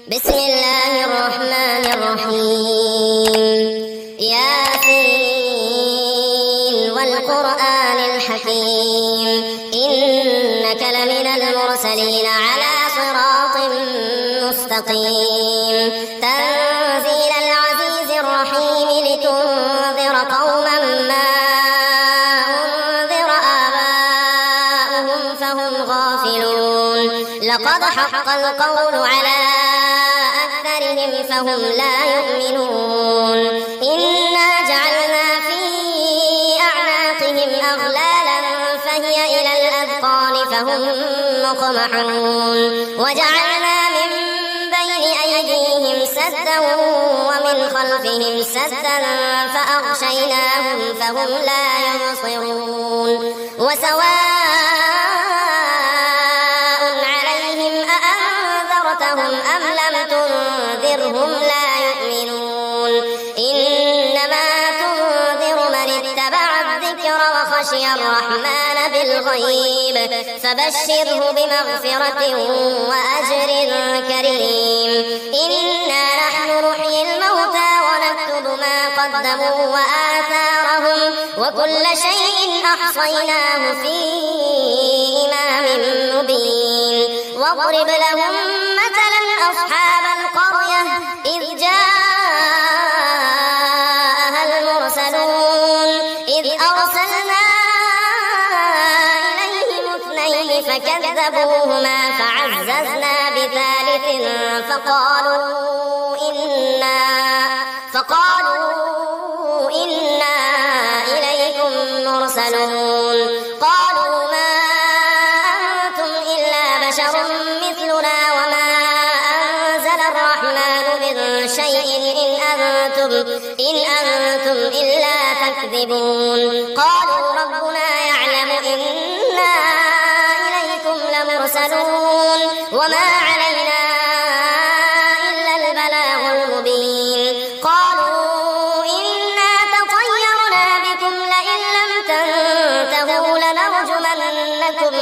بسم الله الرحمن الرحيم. ياسين والقرآن الحكيم إنك لمن المرسلين على صراط مستقيم تنزيل العزيز الرحيم لتنذر قوما ما أنذر آباؤهم فهم غافلون لقد حق القول على أكثرهم فهم لا يؤمنون إنا جعلنا في أعناقهم أغلالا فهي إلى الأذقان فهم مقمحون وجعلنا من بين أيديهم سدا ومن خلفهم سدا فأغشيناهم فهم لا يبصرون وسواء عليهم أأنذرتهم أم لم تنذرهم لا يؤمنون إنما تنذر من اتبع الذكر وخشي الرحمن بالغيب فبشره بمغفرة وأجر كريم إنا نحن نحيي الموتى ونكتب ما قدموا وآثارهم وكل شيء أحصيناه في إمام مبين واضرب لهم مثلا أصحاب القرية إذ جاءها المرسلون إذ أرسلنا إليهم اثنين فكذبوهما فعززنا بثالث فقالوا إنا إليكم مرسلون قالوا ما أنتم إلا بشر مثلنا وما أنزل الرحمن من شيء إن أنتم إلا تكذبون قالوا ربنا يعلم إنا إليكم لمرسلون وما علينا إلا البلاغ المبين قالوا إنا تطيرنا بكم لئن لم تنتهوا لنرجمنكم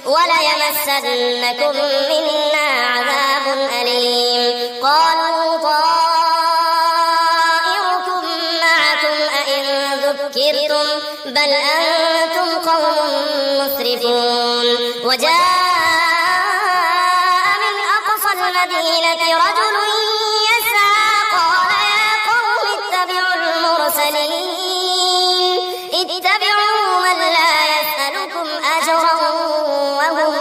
وليمسنكم منا عذاب أليم قالوا طائركم معكم أئن ذكرتم بل أنتم قوم مسرفون وجاء من أقصى المدينة رجل يسعى قال يا قوم اتبعوا المرسلين اتبعوا من لا يسألكم أجرا وهم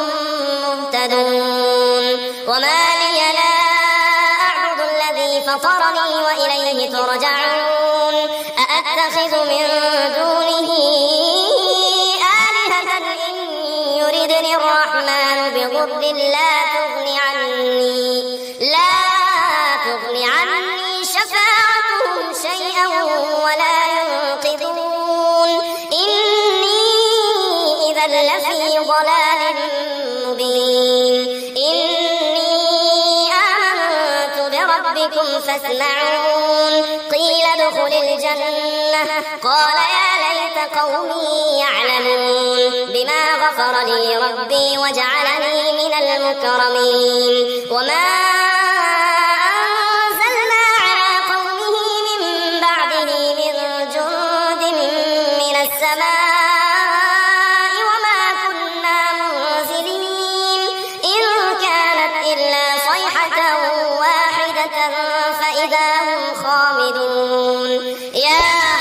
مهتدون وما لي لا أعبد الذي فطرني وإليه ترجعون أأتخذ من دونه آلهة إن يردني الرحمن بضر لا تغني عني شفاعتهم شيئا ولا ينقذون إني إذا لفي ضلال مبين إني آمنت بربكم فاسمعون قيل ادخل الجنة قال يا ليت قومي يعلمون بما غفر لي ربي وجعلني من المكرمين وما أنزلنا على قومه من بعده من جند من السماء وما كنا منزلين إن كانت إلا صيحة واحدة فإذا هم خامدون يا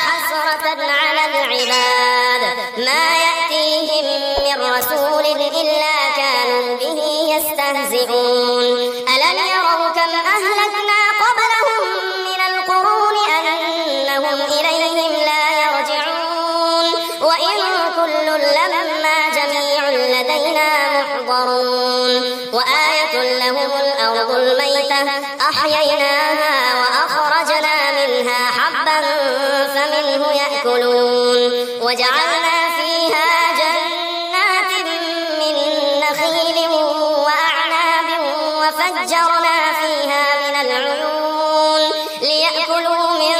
حسرة على العباد ما يأتيهم من رسول إلا كانوا به يستهزئون ألم يروا كم أهلكنا قبلهم من القرون أنهم إليهم لا يرجعون وإن كل لما جميع لدينا محضرون وآية لهم الأرض الميتة أحييناها وأخرجنا منها حبا فمنه يأكلون وجعلنا فيها جنات من نخيل وأعناب وفجرنا فيها من العيون ليأكلوا من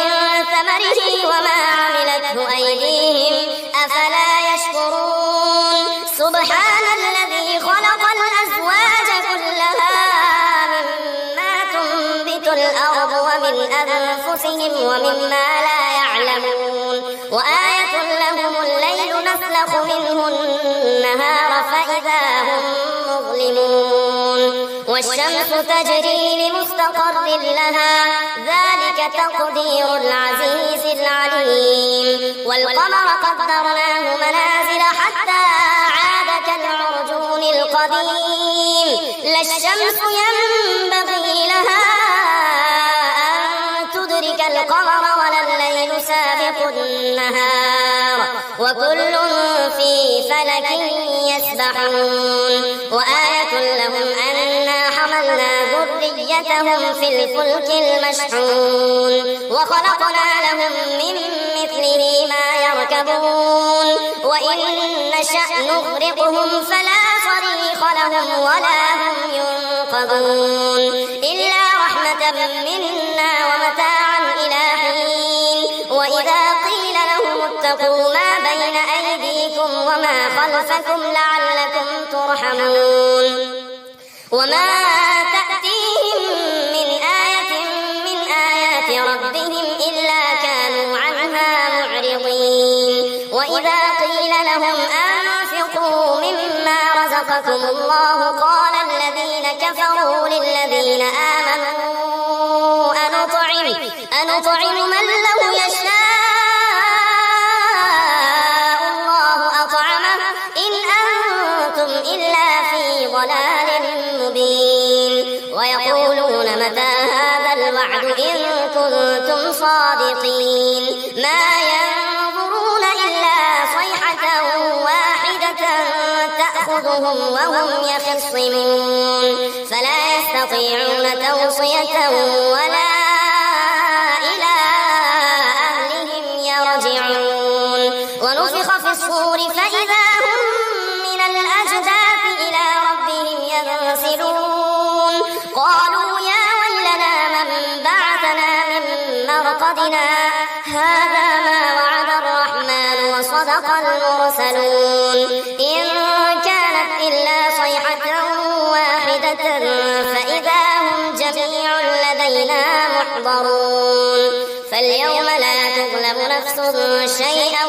ثمره وما عملته أيديهم أفلا يشكرون سبحان الذي خلق الأزواج كلها ومن أنفسهم ومما لا يعلمون وآية لهم الليل نسلخ منه النهار فإذا هم مظلمون والشمس تجري لمستقر لها ذلك تقدير العزيز العليم والقمر قدرناه منازل حتى عاد كالعرجون القديم لا الشمس ينبغي لها أن تدرك القمر ولا الليل سابق النهار وكل في فلك يسبحون وآية لهم أنا حملنا ذريتهم في الفلك المشحون وخلقنا لهم من مثله ما يركبون وإن نشأ نغرقهم فلا صريخ لهم ولا هم ينقذون إلا رحمة منا ومتاعا إلى حين وإذا قيل لهم اتقوا ما بين أيديكم وما خلفكم لعلكم ترحمون وما تأتيهم من آية من آيات ربهم إلا كانوا عنها معرضين وإذا قيل لهم أنفقوا مما رزقكم الله قال الذين كفروا للذين آمنوا أنطعم من لو يشاء الله أطعمه إن أنتم إلا في ضلال مبين ويقولون متى هذا الوعد إن كنتم صادقين ما ينظرون إلا صيحة واحدة تأخذهم وهم يخصمون فلا يستطيعون توصية ولا إلى أهلهم يرجعون ونفخ في الصور فإذا هم من الأجداث إلى ربهم ينسلون قالوا يا ويلنا من بعثنا من مرقدنا هذا ما وعد الرحمن وصدق المرسلون إن كانت إلا صيحة واحدة فإذا هم جميع لدينا محضرون فاليوم لا تظلم نفس شيئا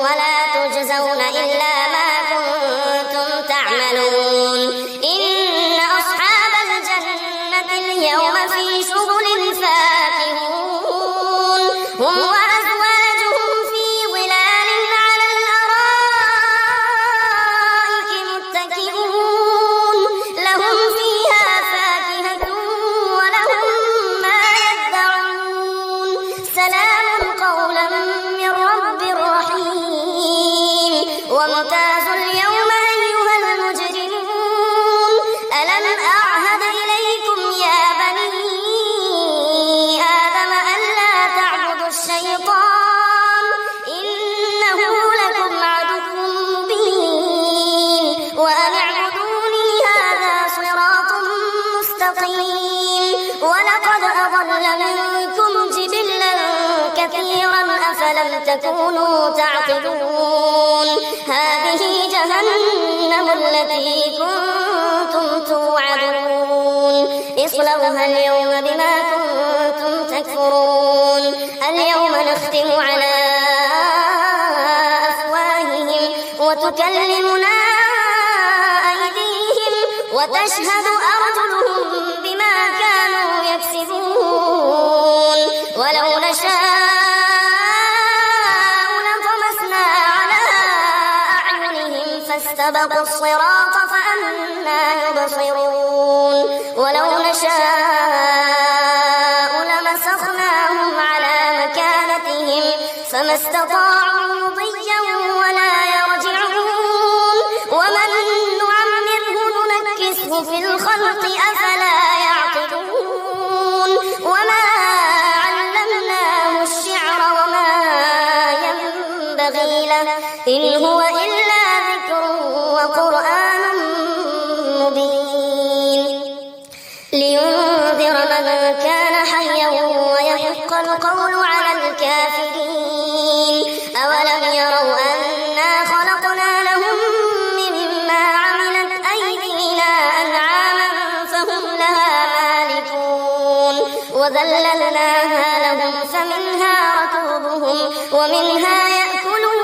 ولا تجزون إلا ما كنتم تعملون إن أصحاب الجنة اليوم في شغل فاكهون هم وأزواجهم في ظلال على الأرائك متكئون لهم فيها فاكهة ولهم ما يدعون سلام قولا من رب رحيم وامتازوا اليوم أيها المجرمون ألم أعهد إليكم يا بني آدم ألا تعبدوا الشيطان إنه لكم عدو مبين وأن اعبدوني هذا صراط مستقيم ولقد أضل منكم جبلا كثيرا أفلم تكونوا تعقلون هذه جهنم التي كنتم توعدون اصلوها اليوم بما كنتم تكفرون اليوم نختم على أفواههم وتكلمنا أيديهم وتشهد أرجلهم بما كانوا يكسبون ولو نشاء لطمسنا على أعينهم فاستبقوا الصراط فأنى يبصرون ولو نشاء لمسخناهم على مكانتهم فما استطاعوا مضيا ولا يرجعون ومن نعمره ننكسه في الخلق أفلا يعقلون وما علمناه الشعر وما ينبغي له إن هو إلا ذكر وقرآن مبين لينذر من كان حيا ويحق القول على الكافرين أولم يروا أنا خلقنا لهم مما عملت أيدينا أنعاما فهم لها مالكون وذللناها لهم فمنها ركوبهم ومنها يأكلون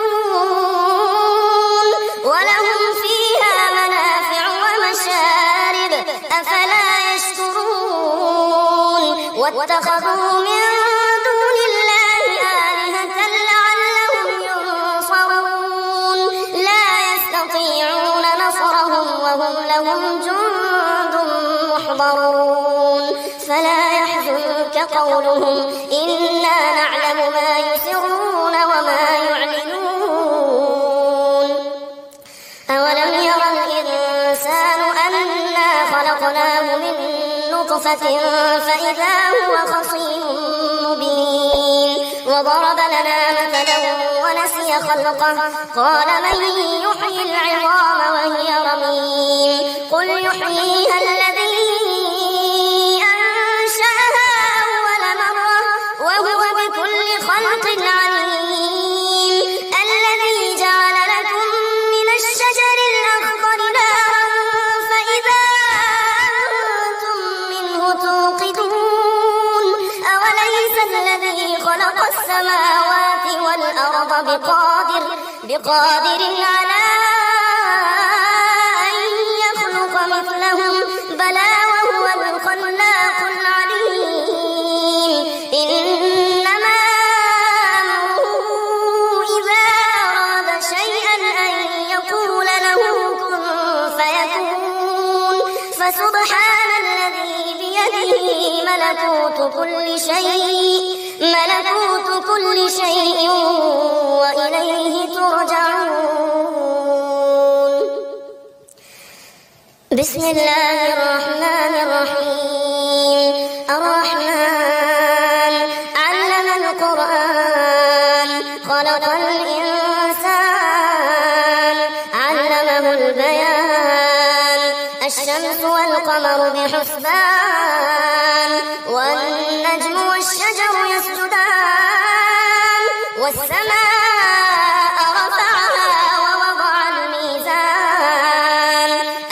ولهم فيها منافع ومشارب أفلا يشكرون واتخذوا من دون الله آلهة لعلهم ينصرون لا يستطيعون نصرهم وهم لهم جند محضرون فلا يحزنك قولهم إنا نعلم ما يسرون وما يعلنون أولم ير الإنسان أنا خلقناه من نطفة فإذا هو خصيم مبين وضرب لنا مثلا ونسي خلقه قال من يحيي العظام وهي رميم قل يحييها الذي أنشأها أول مرة وهو بكل خلق عليم الذي جعل لكم من الشجر الأخضر نارا فإذا أنتم منه توقدون أوليس الذي خلق السماوات والأرض بقادر على أن يخلق مثلهم بلى وهو الخلاق العليم إنما أمره إذا أراد شيئا أن يقول له كن فيكون فسبحان الذي بيده ملكوت كل شيء وإليه ترجعون بسم الله الرحمن الرحيم الرحمن علم القرآن خلق الإنسان علمه البيان الشمس والقمر بحسبان والنجم والشجر يسجدان والسماء رفعها ووضع الميزان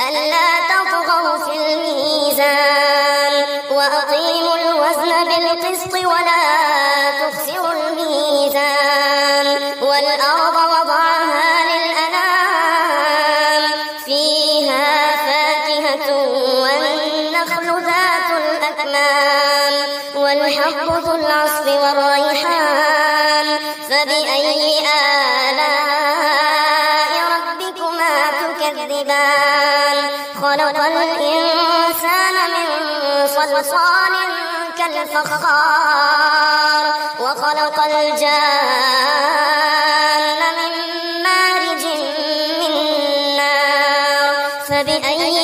ألا تطغوا في الميزان وأقيموا الوزن بالقسط ولا تخسروا الميزان والأرض وضعها للأنام فيها فاكهة والنخل ذات الأكمام والحب ذو العصف والريحان فبأي آلاء ربكما تكذبان خلق الإنسان من صلصال كالفخار وخلق الجان من مارج من نار فبأي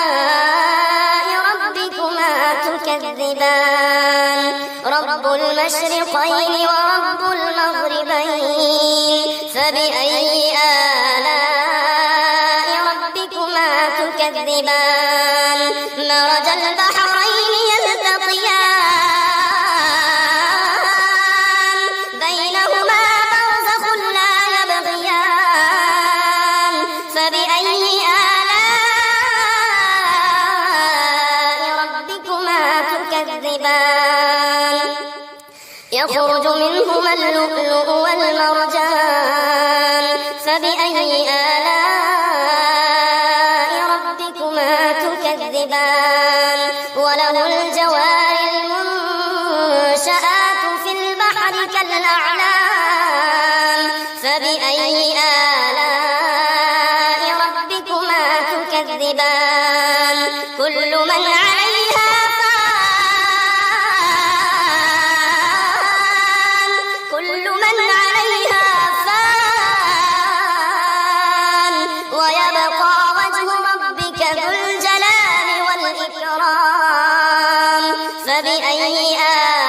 آلاء ربكما تكذبان رب المشرقين ورب المغربين فبأي آلاء ربكما تكذبان مرج البحرين يلتقيان بينهما برزخ لا يبغيان فبأي آلاء ربكما تكذبان يخرج منهما اللؤلؤ والمرجان فبأي آلاء ربكما تكذبان وله الجوار المنشآت في البحر كالأعلام فبأي آلاء ربكما تكذبان كل من عليها فان ويبقى وجه ربك ذو الجلال والإكرام فبأي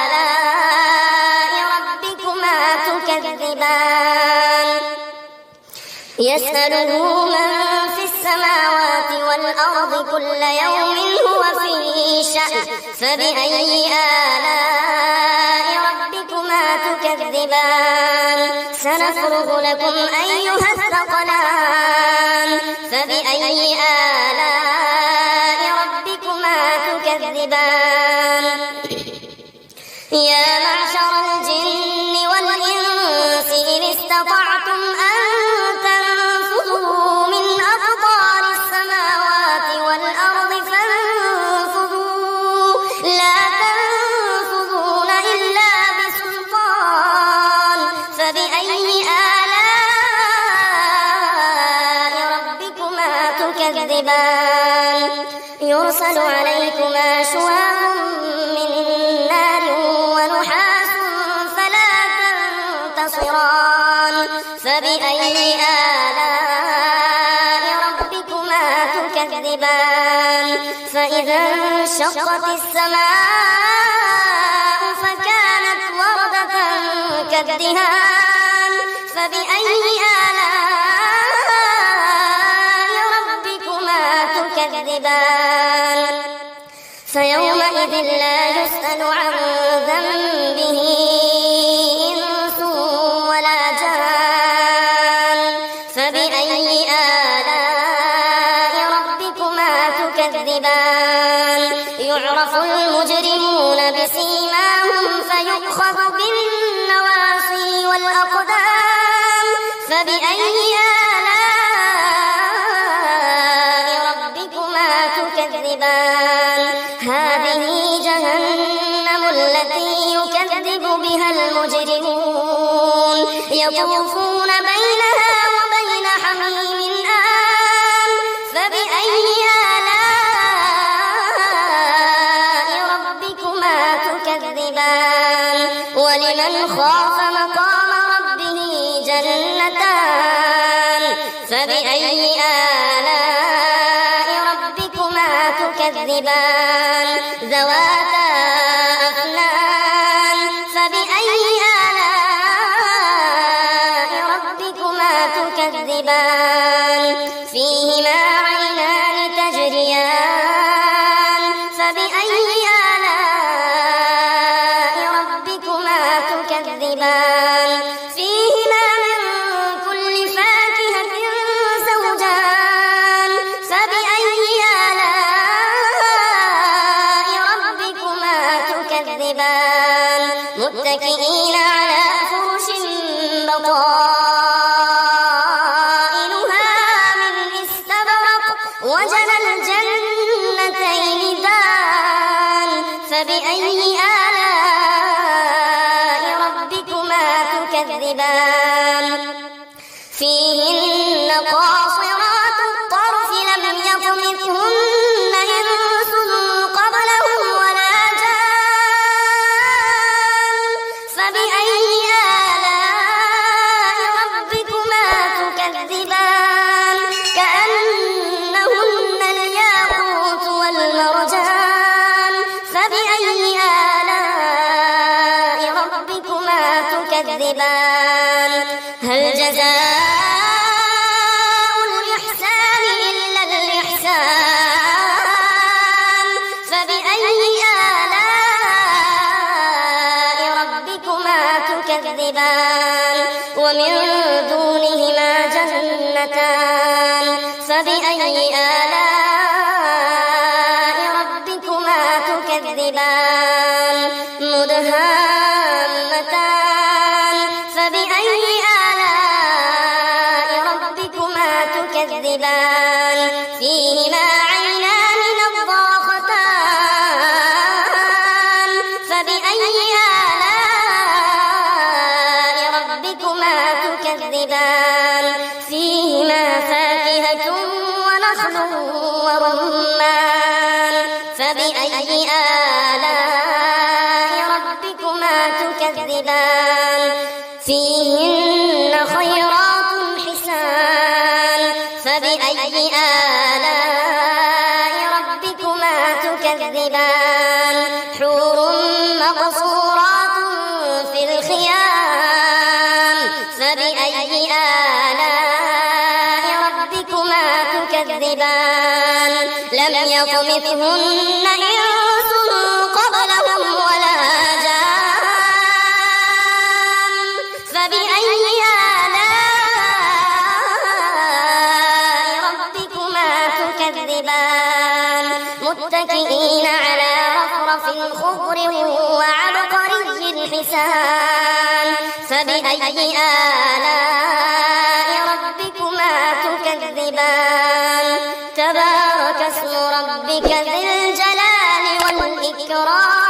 آلاء ربكما تكذبان يسأله من في السماوات والأرض كل يوم هو في شأن فبأي آلاء ربكما تكذبان سنفرغ لكم أيها الثقلان فبأي آلاء ربكما تكذبان تكذبان يا معشر الجن والإنس إن استطعتم أن تنفذوا من أقطار السماوات والأرض فانفذوا لا تنفذون إلا بسلطان فبأي آلاء ربكما تكذبان يرسل عليكما شواظ من نار ونحاس فلا تنتصران فبأي آلاء ربكما تكذبان فإذا انشقت السماء فكانت وردة كالدهان فبأي آلاء ربكما تكذبان فيومئذ لا يسأل عن ذنبه إنس ولا جان فبأي آلاء ربكما تكذبان يعرف المجرمون بسيماهم فيؤخذ بالنواصي والأقدام فبأي آلاء ربكما تكذبان هذه جهنم التي يكذب بها المجرمون يطوفون بينها وبين حميم آن فبأي آلاء ربكما تكذبان ولمن خاف مقام ربه جنتان فبأي آلاء ربكما تكذبان ذواتا أفنان فبأي آلاء ربكما تكذبان فيهما عينان تجريان فبأي آلاء ربكما تكذبان فيهما من كل فاكهة زوجان فبأي آلاء ربكما تكذبان متكئين على فرش بطائنها من استبرق وجنى الجنتين دان فبأي آلاء ربكما تكذبان فيهن قاصرات الطرف لم يطمثهن إنس قبلهم ولا جان فبأي آلاء ربكما تكذبان كأنهن الياقوت والمرجان فبأي آلاء ربكما تكذبان هل جزاء الإحسان إلا الإحسان فبأي آلاء ربكما تكذبان ومن دونهما جنتان فبأي آلاء ربكما تكذبان مدهامتان فبأي آلاء ربكما تكذبان فيهما عينان نضاختان فبأي آلاء ربكما تكذبان فيهما فاكهة ونخل ورمان فبأي آلاء ربكما تكذبان فيهن خيرات حسان فبأي آلاء ربكما تكذبان حور مقصورات في الخيام فبأي آلاء ربكما تكذبان لم يطمثهن إنس قبلهم ولا جان فبأي آلاء ربكما تكذبان متكئين متكئين على رفرف خضر وعبقري حسان فبأي آلاء ربكما تكذبان تبارك اسم ربك ذي الجلال والإكرام